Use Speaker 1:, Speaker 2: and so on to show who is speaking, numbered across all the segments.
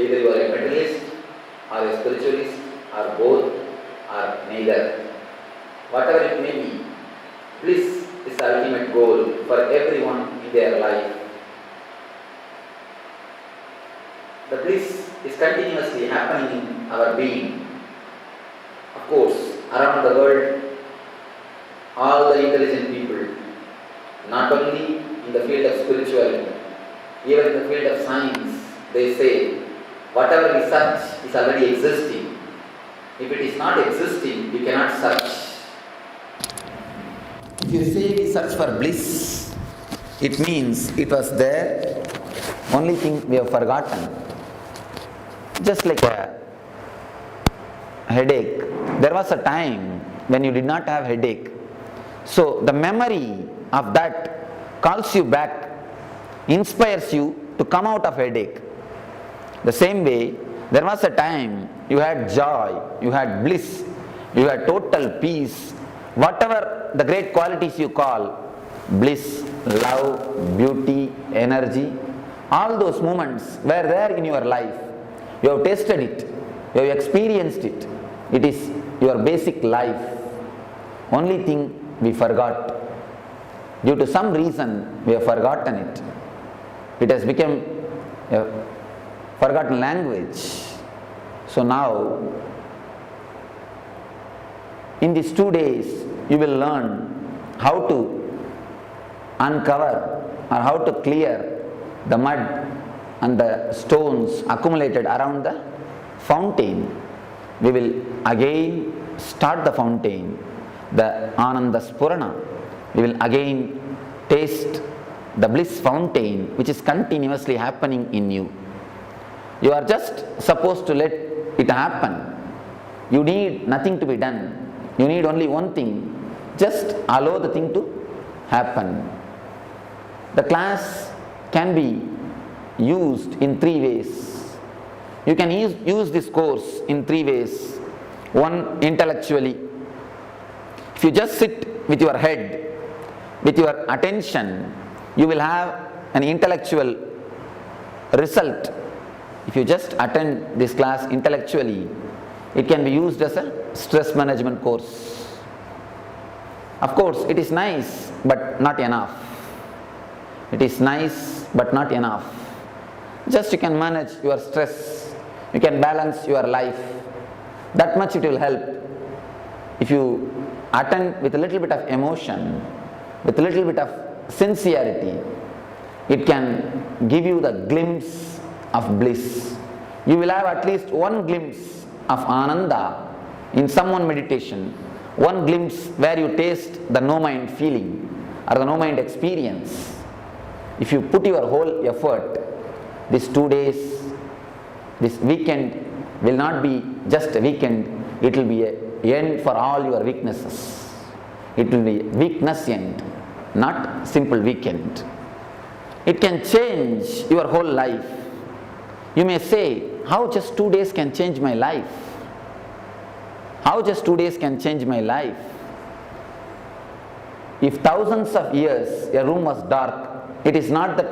Speaker 1: Either you are a materialist or a spiritualist or both or neither. Whatever it may be, bliss is the ultimate goal for everyone in their life. The bliss is continuously happening in our being. Of course, around the world, all the intelligent people, not only in the field of spirituality, even in the field of science, they say whatever we search is already existing. If it is not existing, we cannot search. If you say we search for bliss, it means it was there, only thing we have forgotten. Just like a headache. There was a time when you did not have headache. So the memory of that calls you back, inspires you to come out of headache. The same way, there was a time you had joy, you had bliss, you had total peace, whatever the great qualities you call, bliss, love, beauty, energy, all those moments were there in your life. You have tasted it, you have experienced it. It is your basic life. Only thing we forgot. Due to some reason, we have forgotten it. It has become a forgotten language. So now, in these 2 days, you will learn how to uncover or how to clear the mud and the stones accumulated around the fountain. We will again start the fountain, the Ananda Spurana. We will again taste the bliss fountain which is continuously happening in you. You are just supposed to let it happen. You need nothing to be done. You need only one thing. Just allow the thing to happen. The class can be used in 3 ways. You can use this course in 3 ways. One, intellectually. If you just sit with your head, with your attention, you will have an intellectual result. If you just attend this class intellectually, it can be used as a stress management course. Of course, it is nice but not enough. It is nice but not enough. Just you can manage your stress, you can balance your life. That much it will help. If you attend with a little bit of emotion, with a little bit of sincerity, it can give you the glimpse of bliss. You will have at least one glimpse of Ananda in some one meditation, one glimpse where you taste the no-mind feeling or the no-mind experience. If you put your whole effort, these 2 days, this weekend will not be just a weekend, it will be an end for all your weaknesses. It will be weakness end, not simple weekend. It can change your whole life. You may say, how just 2 days can change my life? How just 2 days can change my life? If thousands of years a room was dark, it is not that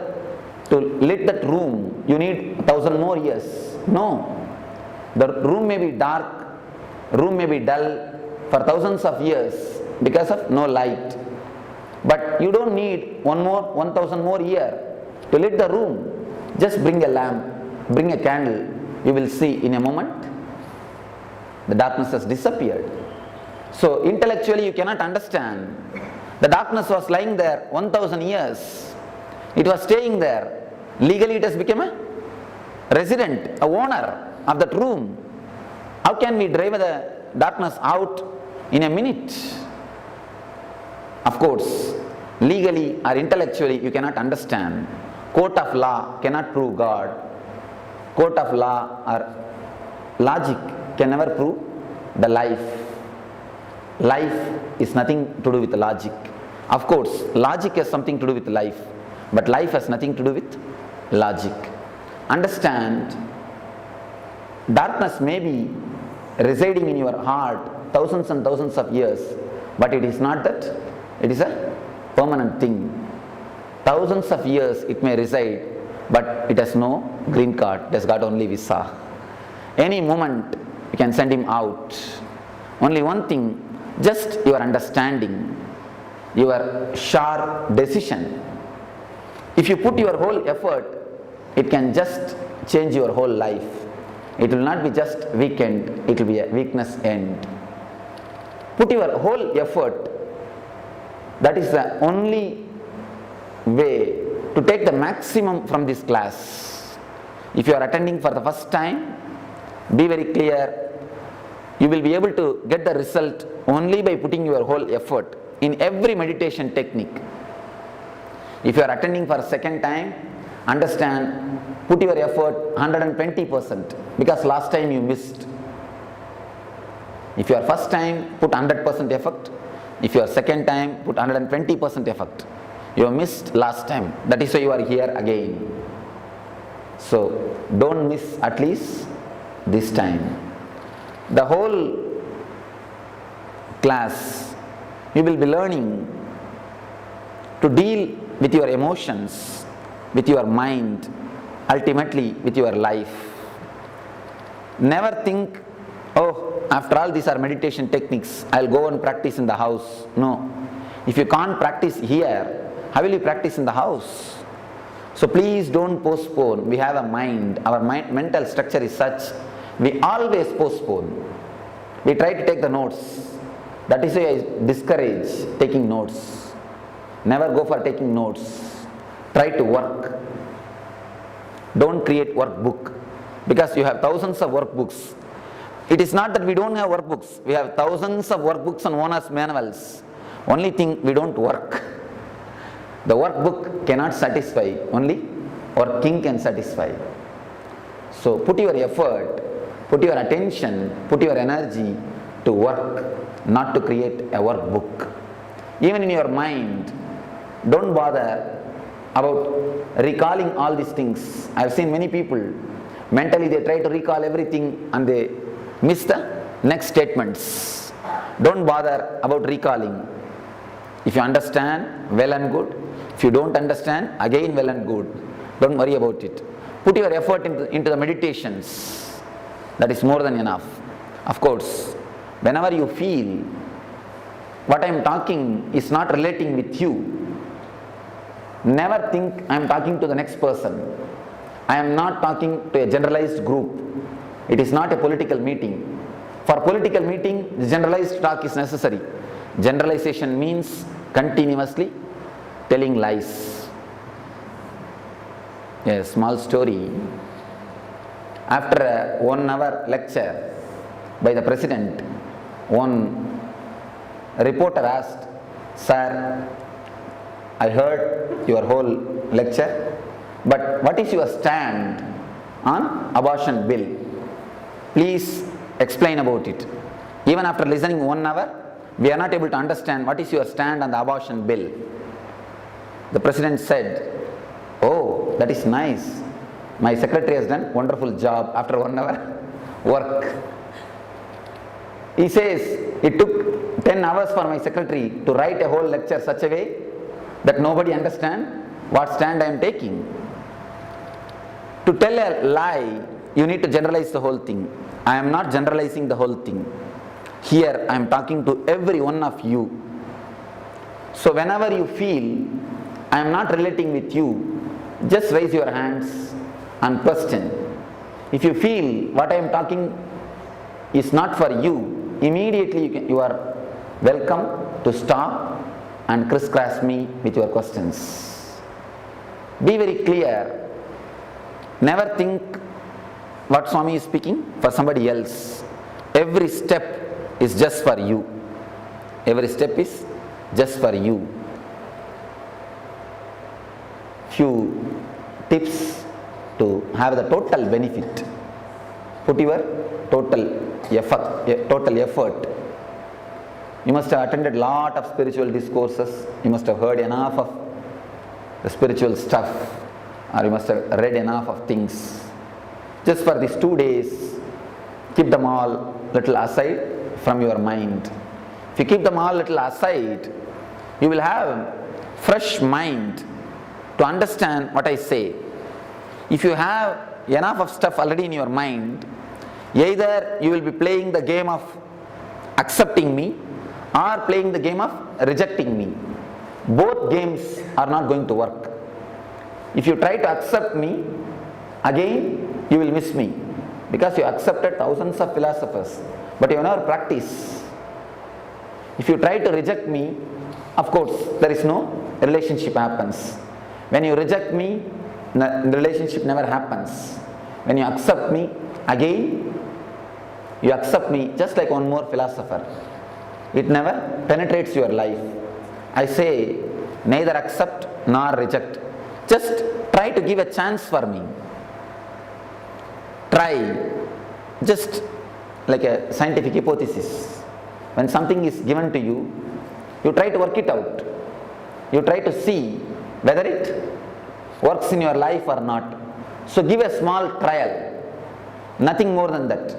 Speaker 1: to lit that room you need 1,000 more years. No. The room may be dark, room may be dull for thousands of years because of no light. But you don't need 1,000 more year to lit the room. Just bring a lamp, bring a candle, you will see in a moment the darkness has disappeared. So intellectually you cannot understand. The darkness was lying there 1,000 years. It was staying there. Legally it has become a resident, a owner of that room. How can we drive the darkness out in a minute? Of course, legally or intellectually you cannot understand. Court of law cannot prove God. Court of law or logic can never prove the life. Life is nothing to do with logic. Of course, logic has something to do with life, but life has nothing to do with logic. Understand, darkness may be residing in your heart thousands and thousands of years, but it is not that. It is a permanent thing. Thousands of years it may reside, but it has no green card, he has got only visa. Any moment you can send him out. Only one thing, just your understanding, your sharp decision. If you put your whole effort, it can just change your whole life. It will not be just weekend, it will be a weakness end. Put your whole effort. That is the only way to take the maximum from this class. If you are attending for the first time, be very clear. You will be able to get the result only by putting your whole effort in every meditation technique. If you are attending for a second time, understand, put your effort 120%, because last time you missed. If you are first time, put 100% effort. If you are second time, put 120% effort. You have missed last time. That is why you are here again. So don't miss at least this time. The whole class you will be learning to deal with your emotions, with your mind, ultimately with your life. Never think, oh, after all these are meditation techniques, I'll go and practice in the house. No. If you can't practice here, how will you practice in the house? So please don't postpone. We have a mind. Our mental structure is such, we always postpone. We try to take the notes. That is why I discourage taking notes. Never go for taking notes. Try to work. Don't create workbook, because you have thousands of workbooks. It is not that we don't have workbooks. We have thousands of workbooks and owner's manuals. Only thing, we don't work. The workbook cannot satisfy. Only working can satisfy. So put your effort, put your attention, put your energy to work, not to create a workbook. Even in your mind, don't bother about recalling all these things. I have seen many people, mentally they try to recall everything and they miss the next statements. Don't bother about recalling. If you understand, well and good. If you don't understand, again well and good. Don't worry about it. Put your effort into the meditations. That is more than enough. Of course, whenever you feel what I am talking is not relating with you, never think I am talking to the next person. I am not talking to a generalized group. It is not a political meeting. For political meeting, generalized talk is necessary. Generalization means continuously telling lies. A small story. After a 1 hour lecture by the president, one reporter asked, "Sir, I heard your whole lecture, but what is your stand on abortion bill? Please explain about it. Even after listening 1 hour, we are not able to understand what is your stand on the abortion bill." The president said, "Oh, that is nice. My secretary has done wonderful job after 1 hour work." He says, "It took 10 hours for my secretary to write a whole lecture such a way that nobody understands what stand I am taking." To tell a lie, you need to generalize the whole thing. I am not generalizing the whole thing. Here I am talking to every one of you. So whenever you feel I am not relating with you, just raise your hands and question. If you feel what I am talking is not for you, immediately you are welcome to stop and crisscross me with your questions. Be very clear. Never think what Swami is speaking for somebody else. Every step is just for you. Every step is just for you. Few tips to have the total benefit. Put your total effort. You must have attended lot of spiritual discourses. You must have heard enough of the spiritual stuff, or you must have read enough of things. Just for these 2 days, keep them all little aside from your mind. If you keep them all little aside, you will have fresh mind to understand what I say. If you have enough of stuff already in your mind. Either you will be playing the game of accepting me or playing the game of rejecting me. Both games are not going to work. If you try to accept me, again you will miss me, because you accepted thousands of philosophers, but you never practice. If you try to reject me, of course there is no relationship happens. When you reject me, the relationship never happens. When you accept me, again you accept me just like one more philosopher. It never penetrates your life. I say, neither accept nor reject. Just try to give a chance for me. Try, just like a scientific hypothesis. When something is given to you, you try to work it out. You try to see whether it works in your life or not. So give a small trial, nothing more than that.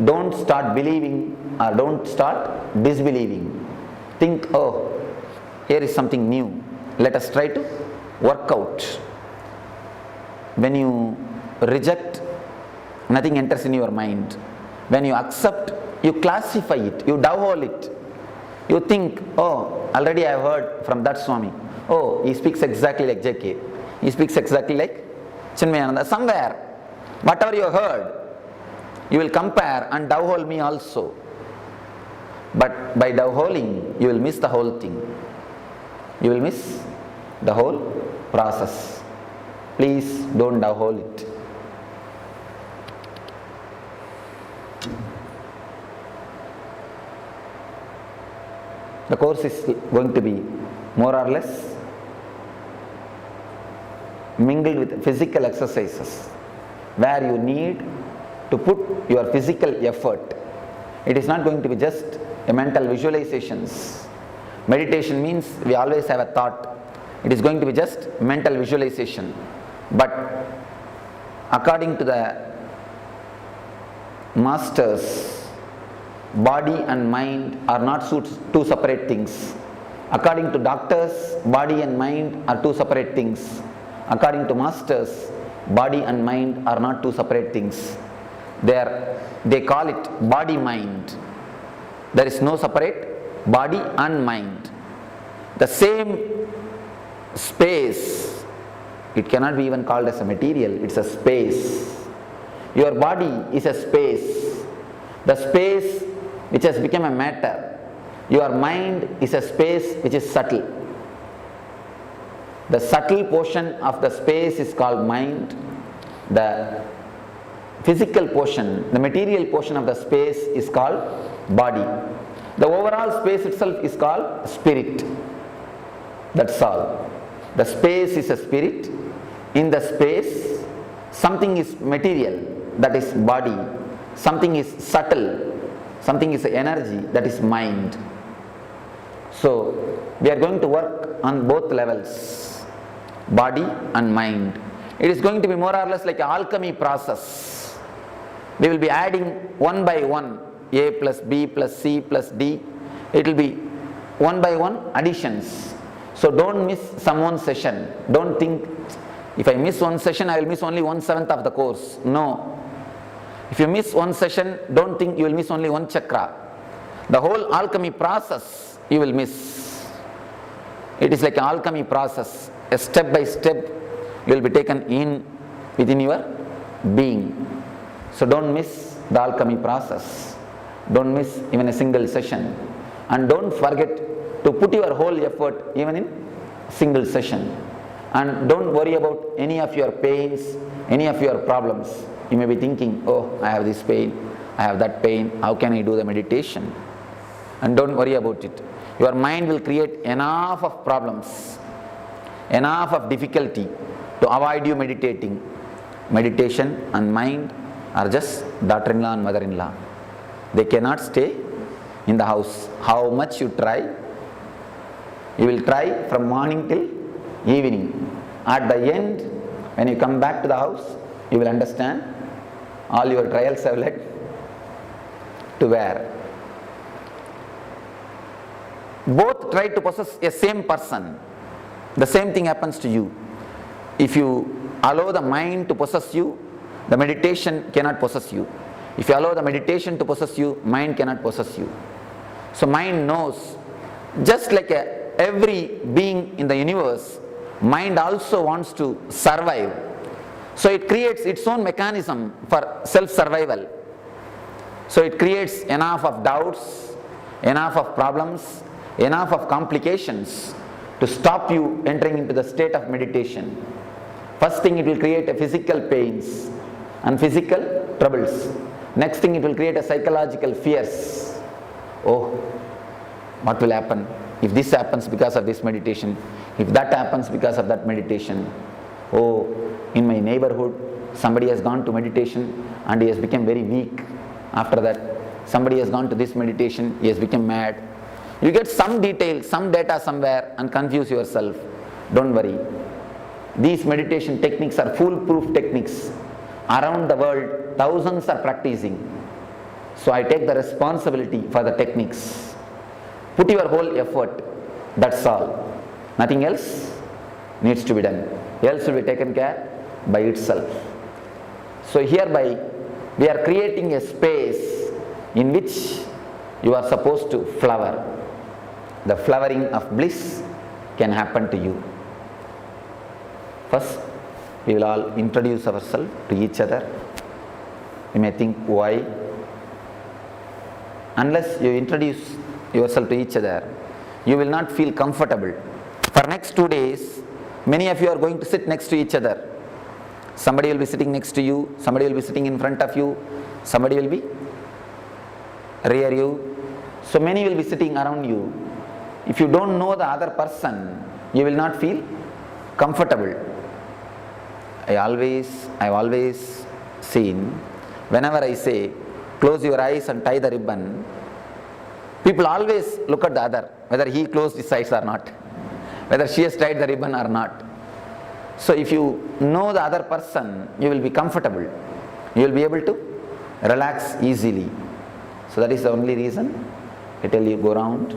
Speaker 1: Don't start believing or don't start disbelieving. Think, oh, here is something new. Let us try to work out. When you reject, nothing enters in your mind. When you accept, you classify it, you dovehole it. You think, oh, already I have heard from that Swami. Oh, he speaks exactly like JK. He speaks exactly like Chinmayananda. Somewhere, whatever you heard, you will compare and dovehole me also. But by doveholing, you will miss the whole thing. You will miss the whole process. Please don't dovehole it. The course is going to be more or less mingled with physical exercises, where you need to put your physical effort. It is not going to be just a mental visualizations. Meditation means we always have a thought. It is going to be just mental visualization. But according to the masters, body and mind are not two separate things. According to doctors, body and mind are two separate things. According to masters, body and mind are not two separate things. They call it body-mind. There is no separate body and mind. The same space, it cannot be even called as a material, it's a space. Your body is a space. The space which has become a matter. Your mind is a space which is subtle. The subtle portion of the space is called mind. The physical portion, the material portion of the space is called body. The overall space itself is called spirit. That's all. The space is a spirit. In the space, something is material, that is body. Something is subtle, something is energy, that is mind. So, we are going to work on both levels, body and mind. It is going to be more or less like an alchemy process. We will be adding one by one, A plus B plus C plus D. It will be one by one additions. So don't miss someone's session. Don't think, if I miss one session, I will miss only 1/7 of the course. No. If you miss one session, don't think you will miss only one chakra. The whole alchemy process you will miss. It is like an alchemy process. A step by step you will be taken in within your being. So don't miss the alchemy process. Don't miss even a single session. And don't forget to put your whole effort even in single session. And don't worry about any of your pains, any of your problems. You may be thinking, oh, I have this pain, I have that pain, how can I do the meditation? And don't worry about it. Your mind will create enough of problems, enough of difficulty to avoid you meditating. Meditation and mind are just daughter-in-law and mother-in-law. They cannot stay in the house. How much you try, you will try from morning till evening. At the end, when you come back to the house, you will understand all your trials have led to where? Both try to possess a same person. The same thing happens to you. If you allow the mind to possess you, The meditation cannot possess you. If you allow the meditation to possess you, mind cannot possess you. So mind knows, just like every being in the universe, mind also wants to survive. So it creates its own mechanism for self-survival. So it creates enough of doubts, enough of problems, enough of complications to stop you entering into the state of meditation. First thing, it will create a physical pains and physical troubles. Next thing, it will create a psychological fears. Oh, what will happen if this happens because of this meditation? If that happens because of that meditation? Oh, in my neighborhood, somebody has gone to meditation and he has become very weak. After that, somebody has gone to this meditation, he has become mad. You get some detail, some data somewhere and confuse yourself. Don't worry. These meditation techniques are foolproof techniques. Around the world, thousands are practicing. So I take the responsibility for the techniques. Put your whole effort. That's all. Nothing else needs to be done. Else will be taken care by itself. So hereby, we are creating a space in which you are supposed to flower. The flowering of bliss can happen to you. First, we will all introduce ourselves to each other. You may think, why? Unless you introduce yourself to each other, you will not feel comfortable. For next 2 days, many of you are going to sit next to each other. Somebody will be sitting next to you, somebody will be sitting in front of you, somebody will be rear you. So many will be sitting around you. If you don't know the other person, you will not feel comfortable. I've always seen, whenever I say, close your eyes and tie the ribbon, people always look at the other, whether he closed his eyes or not, whether she has tied the ribbon or not. So if you know the other person, you will be comfortable. You will be able to relax easily. So that is the only reason I tell you, go around,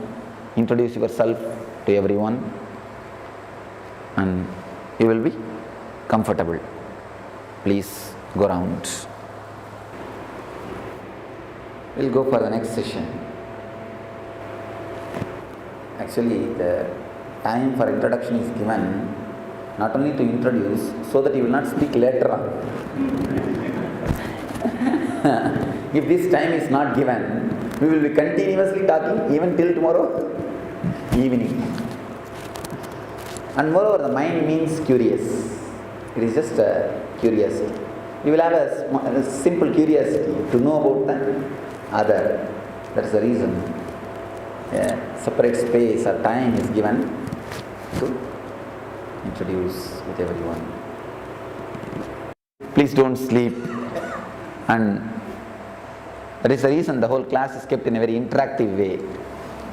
Speaker 1: introduce yourself to everyone, and you will be comfortable. Please go around. We'll go for the next session. Actually, the time for introduction is given not only to introduce, so that you will not speak later on. If this time is not given, we will be continuously talking even till tomorrow evening. And moreover, the mind means curious. It is just a curiosity. You will have a simple curiosity to know about the other. That is the reason a separate space or time is given to introduce with everyone. Please don't sleep. And that is the reason the whole class is kept in a very interactive way.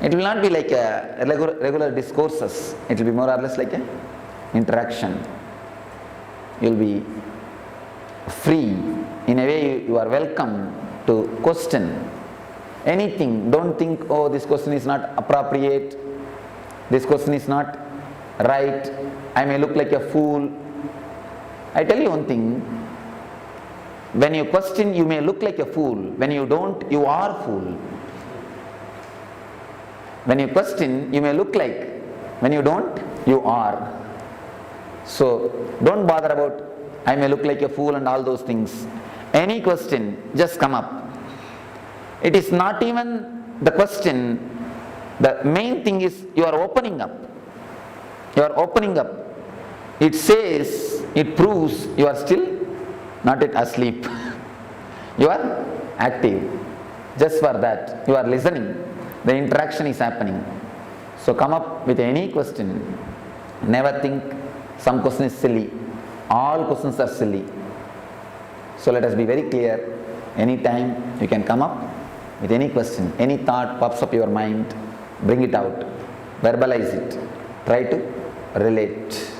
Speaker 1: It will not be like a regular discourses. It will be more or less like an interaction. You will be free. In a way, you are welcome to question anything. Don't think, oh, this question is not appropriate, this question is not right, I may look like a fool. I tell you one thing, when you question, you may look like a fool. When you don't, you are fool. When you question, you may look like. When you don't, you are. So don't bother about, I may look like a fool and all those things. Any question, just come up. It is not even the question. The main thing is you are opening up. You are opening up. It says, it proves you are still not yet asleep. You are active. Just for that, you are listening. The interaction is happening. So come up with any question. Never think some question is silly. All questions are silly. So let us be very clear. Anytime you can come up with any question, any thought pops up your mind, bring it out, verbalize it, try to relate.